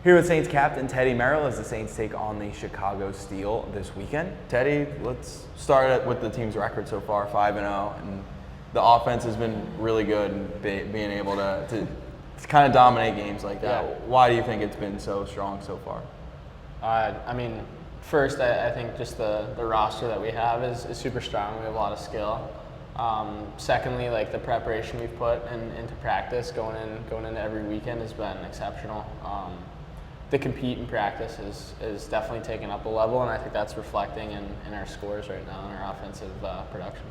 here with Saints captain Teddy Merrill as the Saints take on the Chicago Steel this weekend. Teddy, let's start with the team's record so far, 5-0, and the offense has been really good and being able to kind of dominate games like that. Yeah. Why do you think it's been so strong so far? I mean, first, I think just the roster that we have is super strong. We have a lot of skill. Secondly, like the preparation we've put into practice going into every weekend has been exceptional. The compete in practice is definitely taken up a level, and I think that's reflecting in our scores right now in our offensive production.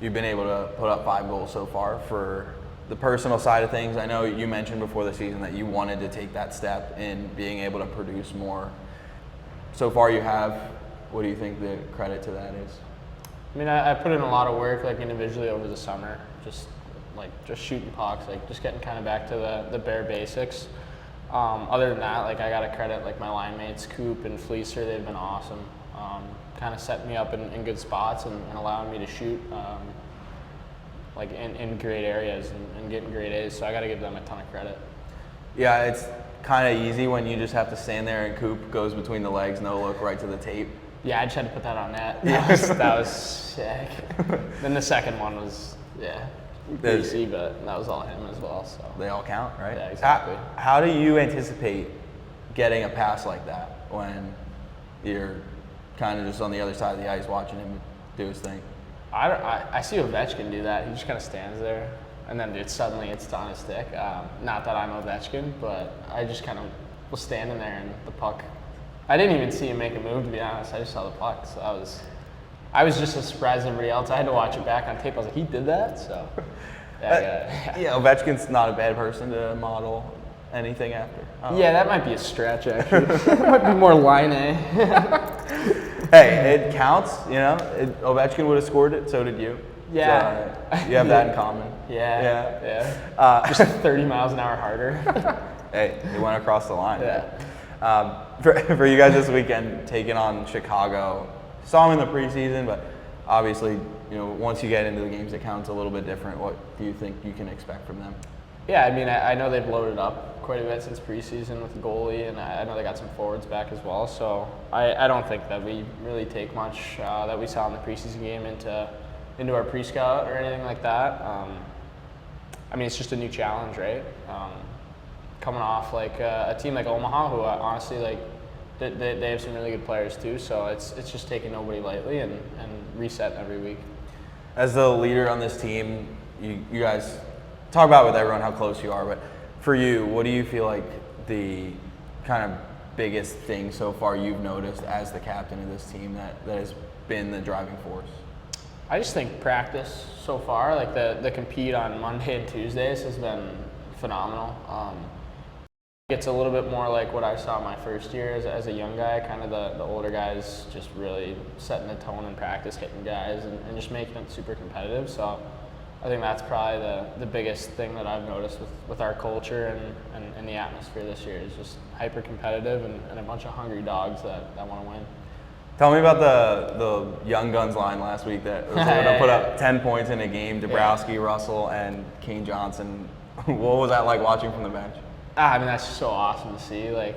You've been able to put up 5 goals so far. For the personal side of things, I know you mentioned before the season that you wanted to take that step in being able to produce more. So far you have. What do you think the credit to that is? I mean, I put in a lot of work, like individually over the summer, just shooting pucks, like just getting kind of back to the bare basics. Other than that, like I gotta credit like my line mates, Coop and Fleecer. They've been awesome. Kind of setting me up in good spots and allowing me to shoot like in great areas and getting great A's. So I gotta give them a ton of credit. Yeah, it's kind of easy when you just have to stand there and Coop goes between the legs, no look, right to the tape. Yeah, I just had to put that on net. That was sick. Then the second one was, greasy, but that was all him as well. So they all count, right? Yeah, exactly. How do you anticipate getting a pass like that when you're kind of just on the other side of the ice watching him do his thing? I see Ovechkin do that. He just kind of stands there, and then suddenly it's on his stick. Not that I'm Ovechkin, but I just kind of was standing there and the puck. I didn't even see him make a move, to be honest. I just saw the puck, so I was just as surprised as everybody else. I had to watch it back on tape. I was like, he did that? So, yeah, Ovechkin's not a bad person to model anything after. Yeah, that might be a stretch, actually. That might be more line A. Hey, it counts, you know. Ovechkin would have scored it, so did you. Yeah. So, you have that in common. Yeah. Just 30 miles an hour harder. Hey, it went across the line. Yeah. For you guys this weekend, taking on Chicago, saw them in the preseason, but obviously, you know, once you get into the games, it counts a little bit different. What do you think you can expect from them? Yeah, I mean, I know they've loaded up quite a bit since preseason with the goalie, and I know they got some forwards back as well. So I don't think that we really take much that we saw in the preseason game into our pre-scout or anything like that. I mean, it's just a new challenge, right? Coming off like a team like Omaha, who honestly like they have some really good players too. So it's just taking nobody lightly and resetting every week. As the leader on this team, you guys talk about with everyone how close you are, but for you, what do you feel like the kind of biggest thing so far you've noticed as the captain of this team that has been the driving force? I just think practice so far, like the compete on Monday and Tuesdays has been phenomenal. It's a little bit more like what I saw my first year as a young guy, kind of the older guys just really setting the tone in practice, hitting guys, and just making it super competitive. So I think that's probably the biggest thing that I've noticed with our culture and the atmosphere this year is just hyper competitive and a bunch of hungry dogs that want to win. Tell me about the Young Guns line last week that was able to put up 10 points in a game, Dabrowski, Russell, and Kane Johnson. What was that like watching from the bench? I mean, that's so awesome to see. Like,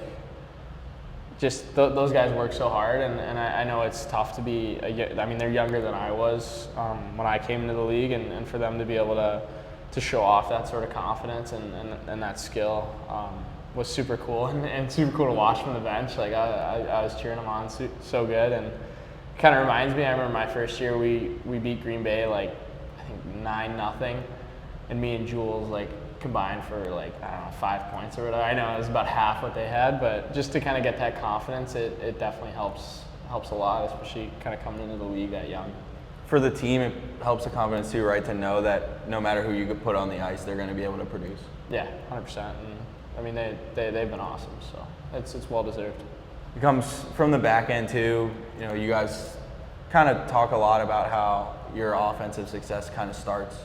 just those guys work so hard, and I know it's tough to be. I mean, they're younger than I was when I came into the league, and for them to be able to show off that sort of confidence and that skill was super cool and super cool to watch from the bench. Like I was cheering them on so good, and kind of reminds me. I remember my first year we beat Green Bay like I think 9-0, and me and Jules like combined for like, I don't know, 5 points or whatever. I know it was about half what they had, but just to kind of get that confidence, it definitely helps a lot, especially kind of coming into the league that young. For the team, it helps the confidence too, right? To know that no matter who you could put on the ice, they're going to be able to produce. Yeah, 100%. And I mean, they've been awesome, so it's well deserved. It comes from the back end too. You know, you guys kind of talk a lot about how your offensive success kind of starts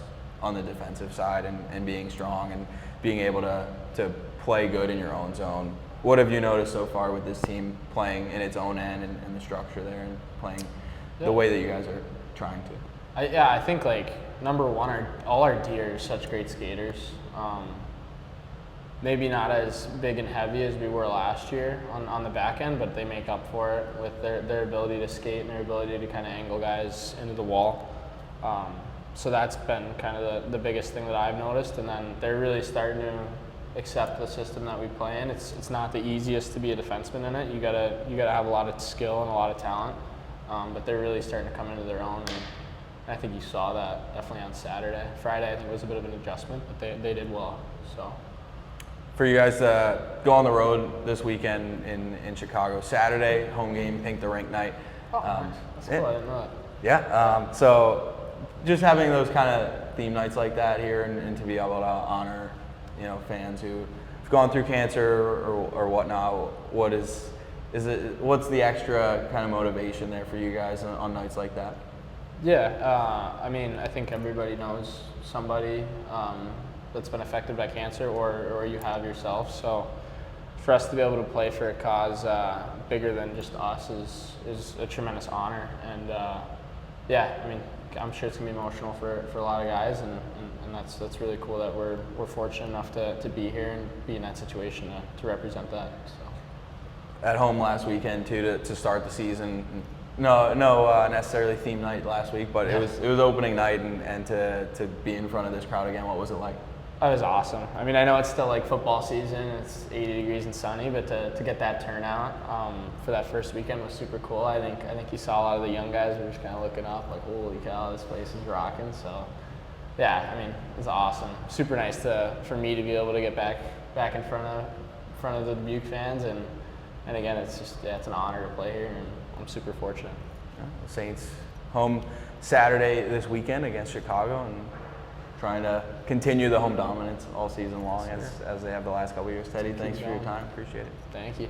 on the defensive side and being strong and being able to play good in your own zone. What have you noticed so far with this team playing in its own end and the structure there and playing the way that you guys are trying to? I think like number one, all our D are such great skaters. maybe not as big and heavy as we were last year on the back end, but they make up for it with their ability to skate and their ability to kind of angle guys into the wall. So that's been kind of the biggest thing that I've noticed. And then they're really starting to accept the system that we play in. It's not the easiest to be a defenseman in it. You gotta have a lot of skill and a lot of talent, but they're really starting to come into their own. And I think you saw that definitely on Saturday. Friday I think was a bit of an adjustment, but they did well. So. For you guys to go on the road this weekend in Chicago, Saturday home game, Pink the Rink night. Oh, nice. That's cool. I didn't know that. Yeah. So just having those kind of theme nights like that here, and to be able to honor, fans who have gone through cancer or whatnot. What's the extra kind of motivation there for you guys on nights like that? Yeah. I mean, I think everybody knows somebody that's been affected by cancer, or you have yourself. So for us to be able to play for a cause bigger than just us is a tremendous honor. And yeah, I mean, I'm sure it's gonna be emotional for a lot of guys, and that's really cool that we're fortunate enough to be here and be in that situation to represent that. So. At home last weekend too to start the season. No, necessarily theme night last week, but it was opening night, and to be in front of this crowd again. What was it like? It was awesome. I mean, I know it's still like football season, it's 80 degrees and sunny, but to get that turnout for that first weekend was super cool. I think you saw a lot of the young guys were just kind of looking up, like, holy cow, this place is rocking. So, yeah, I mean, it was awesome. Super nice for me to be able to get back in front of the Dubuque fans, and again, it's just it's an honor to play here, and I'm super fortunate. Yeah, the Saints home Saturday this weekend against Chicago, and trying to continue the home dominance all season long as they have the last couple of years. Teddy, thanks for your time. Appreciate it. Thank you.